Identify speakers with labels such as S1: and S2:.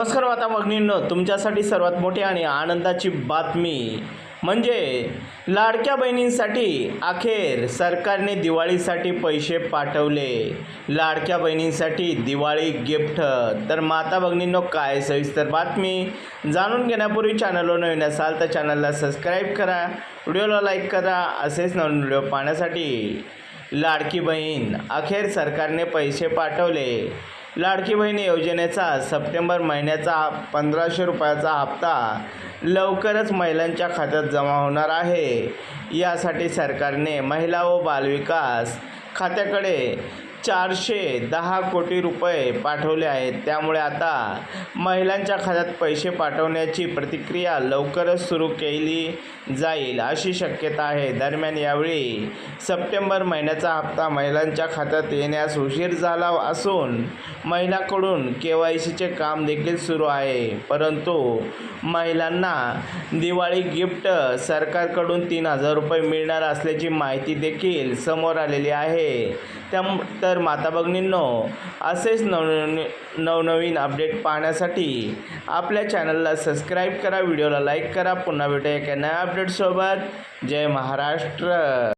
S1: नमस्कार माता भगिनींनो, तुमच्यासाठी सर्वात मोठी आणि आनंदाची बातमी म्हणजे लाडक्या बहिणींसाठी अखेर सरकारने दिवाळीसाठी पैसे पाठवले। लाडक्या बहिणींसाठी दिवाळी गिफ्ट। तर माता भगिनींनो, काय सविस्तर बातमी जाणून घेण्यापूर्वी चॅनलवर नवीन असाल तर चॅनलला सबस्क्राईब करा, व्हिडिओला लाईक करा। असेच नवीन व्हिडिओ पाहण्यासाठी लाडकी बहीण अखेर सरकारने पैसे पाठवले। लाडकी बहीण योजनेचा सप्टेंबर महिन्याचा 1500 रुपयाचा हप्ता लवकरच महिलांच्या खात्यात जमा होणार आहे। यासाठी सरकारने महिला व बालविकास खात्याकडे 410 कोटी रुपये पाठवले आहेत। त्यामुळे आता महिलांच्या खात्यात पैसे पाठवण्याची प्रक्रिया लवकरच सुरू केली जाईल अशी शक्यता आहे। दरम्यान यावेळी सप्टेंबर महिन्याचा हप्ता महिलांच्या खात्यात येण्यास उशीर झाला असून महिलांकडून KYCचे काम देखील सुरू आहे। परंतु महिलांना दिवाळी गिफ्ट सरकारकडून 3000 रुपये मिळणार असल्याची माहिती देखील समोर आलेली आहे। तर माता भगिनींनो, असेच नवनवीन अपडेट पाहण्यासाठी आपल्या चॅनलला सबस्क्राईब करा, व्हिडिओला लाईक करा। पुन्हा भेटूया एका नव्या अपडेटसोबत। जय महाराष्ट्र।